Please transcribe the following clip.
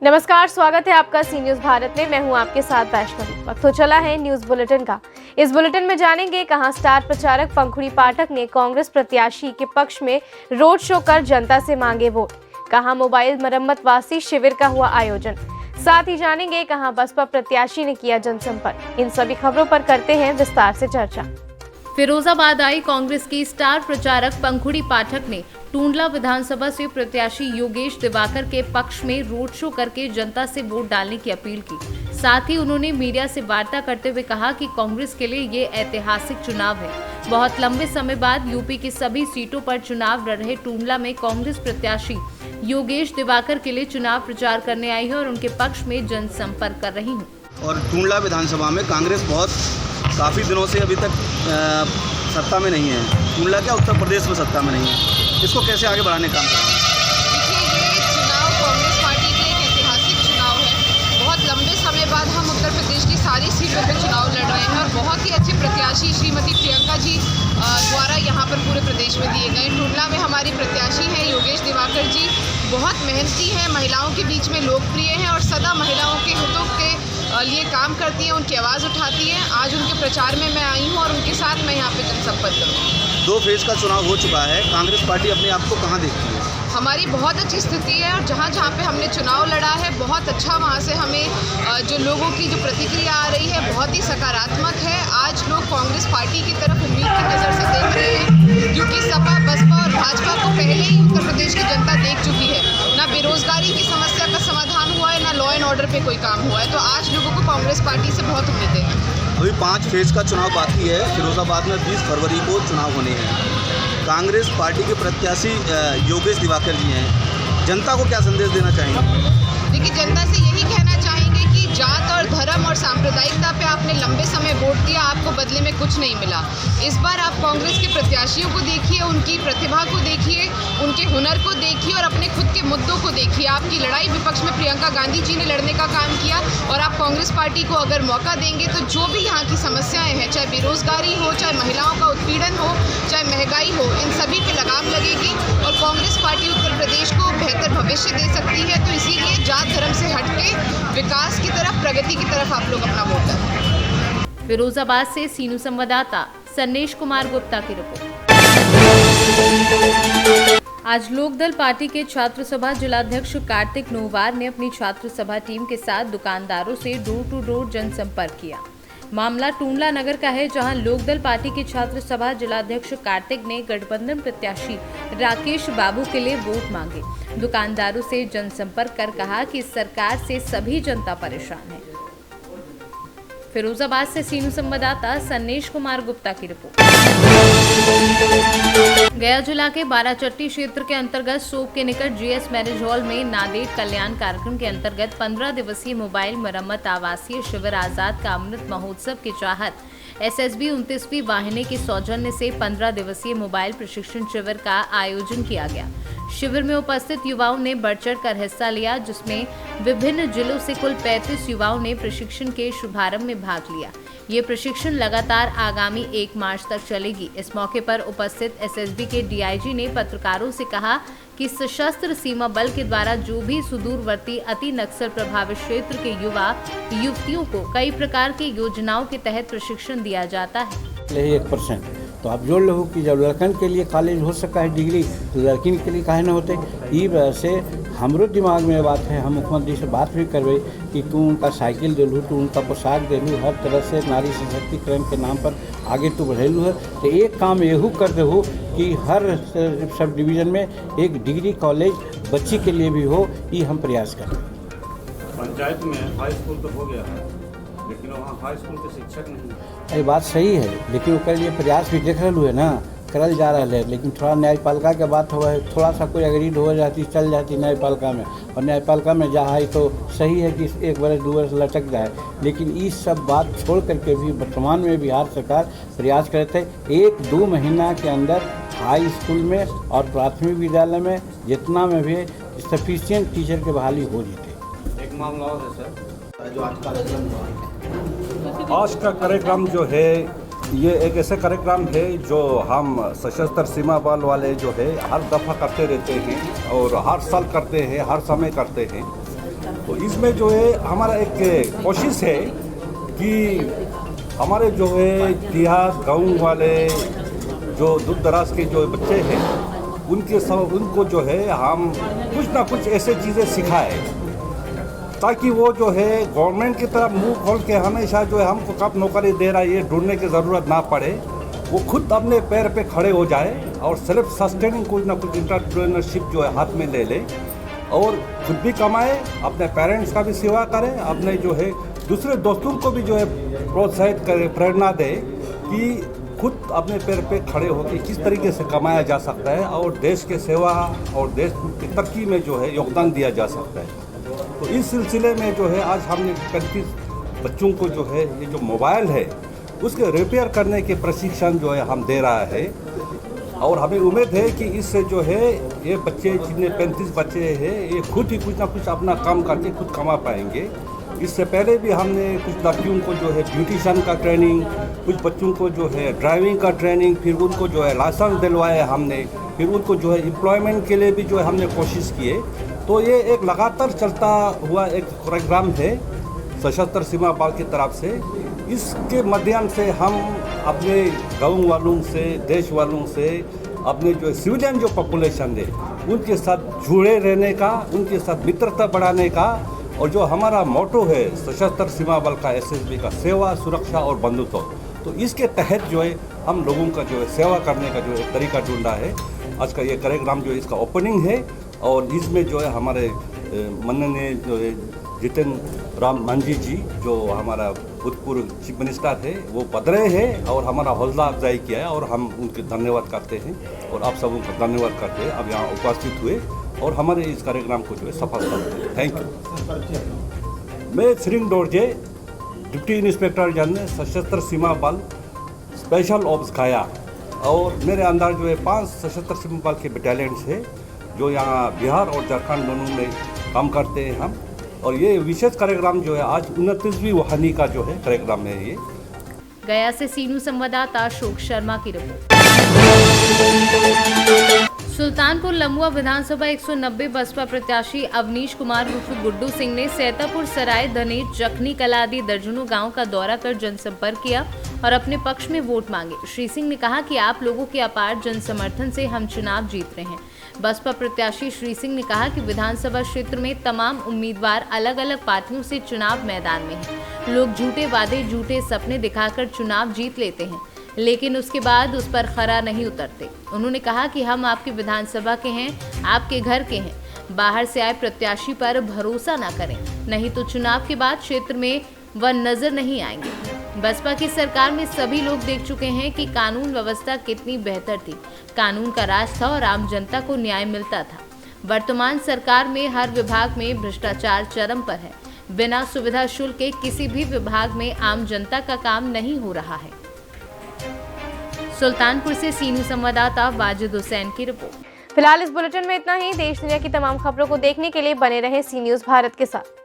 नमस्कार, स्वागत है आपका सी न्यूज भारत में। मैं हूं आपके साथ वैष्णवी। वक्त हो चला है न्यूज बुलेटिन का। इस बुलेटिन में जानेंगे कहां स्टार प्रचारक पंखुड़ी पाठक ने कांग्रेस प्रत्याशी के पक्ष में रोड शो कर जनता से मांगे वोट, कहां मोबाइल मरम्मत वासी शिविर का हुआ आयोजन, साथ ही जानेंगे कहां बसपा प्रत्याशी ने किया जनसंपर्क। इन सभी खबरों पर करते हैं विस्तार से चर्चा। फिरोजाबाद आई कांग्रेस की स्टार प्रचारक पंखुड़ी पाठक ने टूंडला विधानसभा से प्रत्याशी योगेश दिवाकर के पक्ष में रोड शो करके जनता से वोट डालने की अपील की। साथ ही उन्होंने मीडिया से वार्ता करते हुए कहा कि कांग्रेस के लिए ये ऐतिहासिक चुनाव है। बहुत लंबे समय बाद यूपी की सभी सीटों पर चुनाव लड़ रहे टूंडला में कांग्रेस प्रत्याशी योगेश दिवाकर के लिए चुनाव प्रचार करने आई है और उनके पक्ष में जनसंपर्क कर रही हूँ। और टूंडला विधानसभा में कांग्रेस काफ़ी दिनों से अभी तक सत्ता में नहीं है। टूंडला क्या उत्तर प्रदेश में सत्ता में नहीं है, इसको कैसे आगे बढ़ाने का काम करेंगे? देखिए, ये चुनाव कांग्रेस पार्टी के लिए एक ऐतिहासिक चुनाव है। बहुत लंबे समय बाद हम उत्तर प्रदेश की सारी सीटों पर चुनाव लड़ रहे हैं और बहुत ही अच्छे प्रत्याशी श्रीमती प्रियंका जी द्वारा यहाँ पर पूरे प्रदेश में दिए गए। टूंडला में हमारी प्रत्याशी हैं योगेश दिवाकर जी, बहुत मेहनती हैं, महिलाओं के बीच में लोकप्रिय हैं और सदा महिलाओं के हितों के लिए काम करती हैं, उनकी आवाज़ उठाती हैं। आज उनके प्रचार में मैं आई हूँ और उनके साथ मैं यहाँ पे जनसंपर्क करूँगी। 2 फेज का चुनाव हो चुका है, कांग्रेस पार्टी अपने आप को कहाँ देखती है? हमारी बहुत अच्छी स्थिति है और जहाँ जहाँ पे हमने चुनाव लड़ा है बहुत अच्छा, वहाँ से हमें जो लोगों की जो प्रतिक्रिया आ रही है बहुत ही सकारात्मक है। आज लोग कांग्रेस पार्टी की तरफ उम्मीद की नज़र से देख रहे हैं, क्योंकि सपा, बसपा और भाजपा को पहले ही उत्तर प्रदेश की जनता देख चुकी है। ना बेरोजगारी की समस्या का समाधान हुआ है, ना लॉ एंड ऑर्डर पे कोई काम हुआ है, तो आज लोगों को कांग्रेस पार्टी से बहुत उम्मीदें हैं। अभी 5 फेज का चुनाव बाकी है। फिरोजाबाद में 20 फरवरी को चुनाव होने हैं। कांग्रेस पार्टी के प्रत्याशी योगेश दिवाकर जी हैं, जनता को क्या संदेश देना चाहेंगे? देखिए, जनता से यही कहना चाहेंगे कि जात और धर्म और सांप्रदायिकता पे आपने लंबे समय वोट दिया, आपको बदले में कुछ नहीं मिला। इस बार आप कांग्रेस के प्रत्याशियों को देखिए, उनकी प्रतिभा को देखिए, उनके हुनर को देखिए और अपने खुद के मुद्दों को देखिए। आपकी लड़ाई विपक्ष में प्रियंका गांधी जी ने लड़ने का काम किया और आप कांग्रेस पार्टी को अगर मौका देंगे तो जो भी यहाँ की समस्याएं हैं, चाहे बेरोजगारी हो, चाहे महिलाओं का उत्पीड़न हो, चाहे महंगाई हो, इन सभी पे लगाम लगेगी और कांग्रेस पार्टी उत्तर प्रदेश को बेहतर भविष्य दे सकती है। तो इसीलिए जात धर्म से हटके विकास की तरफ, प्रगति की तरफ आप लोग अपना वोट दें। फिरोजाबाद से सीनू संवाददाता सन्नेश कुमार गुप्ता की रिपोर्ट। आज लोकदल पार्टी के छात्र सभा जिलाध्यक्ष कार्तिक नोहवार ने अपनी छात्र सभा टीम के साथ दुकानदारों से डोर टू डोर जनसंपर्क किया। मामला टूंडला नगर का है, जहां लोकदल पार्टी के छात्र सभा जिलाध्यक्ष कार्तिक ने गठबंधन प्रत्याशी राकेश बाबू के लिए वोट मांगे। दुकानदारों से जनसंपर्क कर कहा कि सरकार से सभी जनता परेशान है। फिरोजाबाद से सीनू संवाददाता सन्नेश कुमार गुप्ता की रिपोर्ट। गया जिला के बाराचट्टी क्षेत्र के अंतर्गत सोप के निकट जीएस मैरिज हॉल में नादेड़ कल्याण कार्यक्रम के अंतर्गत 15 दिवसीय मोबाइल मरम्मत आवासीय शिविर आजाद का अमृत महोत्सव के चाहत एसएसबी 29वीं वाहिनी के सौजन्य से 15 दिवसीय मोबाइल प्रशिक्षण शिविर का आयोजन किया गया। शिविर में उपस्थित युवाओं ने बढ़ चढ़ कर हिस्सा लिया, जिसमें विभिन्न जिलों से कुल 35 युवाओं ने प्रशिक्षण के शुभारंभ में भाग लिया। ये प्रशिक्षण लगातार आगामी 1 मार्च तक चलेगी। इस मौके पर उपस्थित एसएसबी के डीआईजी ने पत्रकारों से कहा कि सशस्त्र सीमा बल के द्वारा जो भी सुदूरवर्ती अति नक्सल प्रभावित क्षेत्र के युवा युवतियों को कई प्रकार की योजनाओं के तहत प्रशिक्षण दिया जाता है। 1% तो आप जोड़ लो कि जब लड़कन के लिए कॉलेज हो सका है डिग्री, तो लड़किन के लिए काहे न होते। ई वजह से हमरो दिमाग में बात है, हम मुख्यमंत्री से बात भी करवे कि तू उनका साइकिल दिलू, तू उनका पोशाक दिलू, हर तरह से नारी सशक्तिकरण के नाम पर आगे तू बढ़ेलू है। तो एक काम यहू कर दे कि हर सब डिवीज़न में एक डिग्री कॉलेज बच्ची के लिए भी हो, ये हम प्रयास करें। पंचायत में हाई स्कूल तो हो गया है, लेकिन वहाँ हाई स्कूल के शिक्षक नहीं है। ये बात सही है, लेकिन उसके लिए प्रयास भी देख रहे है ना, करल जा रहा है। लेकिन थोड़ा न्यायपालिका के बात हुआ है, थोड़ा सा कोई अग्रीड हो जाती, चल जाती न्यायपालिका में, और न्यायपालिका में जाए तो सही है कि 1 वर्ष 2 वर्ष लटक जाए। लेकिन इस सब बात छोड़ करके भी वर्तमान में बिहार सरकार प्रयास करते हैं 1-2 महीना के अंदर हाई स्कूल में और प्राथमिक विद्यालय में जितना में भी सफिशिएंट टीचर के बहाली हो जाते। एक मामला और है सर, जो आज का कार्यक्रम जो है, ये एक ऐसा कार्यक्रम है जो हम सशस्त्र सीमा बल वाले जो है हर दफ़ा करते रहते हैं और हर साल करते हैं, हर समय करते हैं। तो इसमें जो है हमारा एक कोशिश है कि हमारे जो है देहात गाँव वाले जो दूर दराज के जो बच्चे हैं उनको जो है हम कुछ ना कुछ ऐसे चीज़ें सिखाएं ताकि वो जो है गवर्नमेंट की तरफ मुंह खोल के हमेशा जो है हमको कब नौकरी दे रहा है ये ढूंढने की ज़रूरत ना पड़े, वो खुद अपने पैर पे खड़े हो जाए और सेल्फ सस्टेनिंग कुछ ना कुछ एंटरप्रेन्योरशिप जो है हाथ में ले ले और खुद भी कमाए, अपने पेरेंट्स का भी सेवा करे, अपने जो है दूसरे दोस्तों को भी जो है प्रोत्साहित करे, प्रेरणा दे कि खुद अपने पैर पे खड़े होकर किस तरीके से कमाया जा सकता है और देश के सेवा और देश की तरक्की में जो है योगदान दिया जा सकता है। तो इस सिलसिले में जो है आज हमने 35 बच्चों को जो है ये जो मोबाइल है उसके रिपेयर करने के प्रशिक्षण जो है हम दे रहा है और हमें उम्मीद है कि इससे जो है ये बच्चे जितने 35 बच्चे हैं ये खुद ही कुछ ना कुछ अपना काम करके खुद कमा पाएंगे। इससे पहले भी हमने कुछ लड़कियों को जो है ब्यूटिशियन का ट्रेनिंग, कुछ बच्चों को जो है ड्राइविंग का ट्रेनिंग, फिर उनको जो है लाइसेंस दिलवाया हमने, फिर उनको जो है एम्प्लॉयमेंट के लिए भी जो है हमने कोशिश किए। तो ये एक लगातार चलता हुआ एक प्रोग्राम है सशस्त्र सीमा बल की तरफ से। इसके माध्यम से हम अपने गाँव वालों से, देश वालों से, अपने जो सिविलियन जो पॉपुलेशन है उनके साथ जुड़े रहने का, उनके साथ मित्रता बढ़ाने का और जो हमारा मोटो है सशस्त्र सीमा बल का SSB का सेवा, सुरक्षा और बंधुत्व, तो इसके तहत जो है हम लोगों का जो है सेवा करने का जो एक तरीका ढूंढा है। आज का ये कार्यक्रम जो है इसका ओपनिंग है और इसमें जो है हमारे माननीय जो है जितेंद्र राम मांझी जी जो हमारा भूतपूर्व चीफ मिनिस्टर है वो पधरे हैं और हमारा हौसला अफजाई किया है और हम उनके धन्यवाद करते हैं और आप सबों का धन्यवाद करते हैं अब यहाँ उपस्थित हुए और हमारे इस कार्यक्रम को जो है सफल करते हैं। Thank you. मैं Tshering Dorje, deputy inspector general सशस्त्र सीमा बल स्पेशल ऑप्स गया और मेरे अंदर जो है 5 सशस्त्र सीमा बल के बटालियंस है जो यहाँ बिहार और झारखंड दोनों में काम करते हैं हम। और ये विशेष कार्यक्रम जो है आज 29वीं वहानी का जो है कार्यक्रम है। ये गया से सीनू संवाददाता अशोक शर्मा की रिपोर्ट। सुल्तानपुर लमुआ विधानसभा 190 बसपा प्रत्याशी अवनीश कुमार उर्फ गुड्डू सिंह ने सैतापुर सराय, धनेश, जखनी कला आदि दर्जनों गांव का दौरा कर जनसंपर्क किया और अपने पक्ष में वोट मांगे। श्री सिंह ने कहा कि आप लोगों के अपार जन समर्थन से हम चुनाव जीत रहे हैं। बसपा प्रत्याशी श्री सिंह ने कहा कि विधानसभा क्षेत्र में तमाम उम्मीदवार अलग अलग पार्टियों से चुनाव मैदान में हैं। लोग झूठे वादे, झूठे सपने दिखाकर चुनाव जीत लेते हैं लेकिन उसके बाद उस पर खरा नहीं उतरते। उन्होंने कहा कि हम आपके विधानसभा के हैं, आपके घर के हैं। बाहर से आए प्रत्याशी पर भरोसा ना करें, नहीं तो चुनाव के बाद क्षेत्र में वह नजर नहीं आएंगे। बसपा की सरकार में सभी लोग देख चुके हैं कि कानून व्यवस्था कितनी बेहतर थी, कानून का राज था और आम जनता को न्याय मिलता था। वर्तमान सरकार में हर विभाग में भ्रष्टाचार चरम पर है। बिना सुविधा शुल्क के किसी भी विभाग में आम जनता का काम नहीं हो रहा है। सुल्तानपुर से सीनू संवाददाता वाजिद हुसैन की रिपोर्ट। फिलहाल इस बुलेटिन में इतना ही। देश दुनिया की तमाम खबरों को देखने के लिए बने रहें सी न्यूज़ भारत के साथ।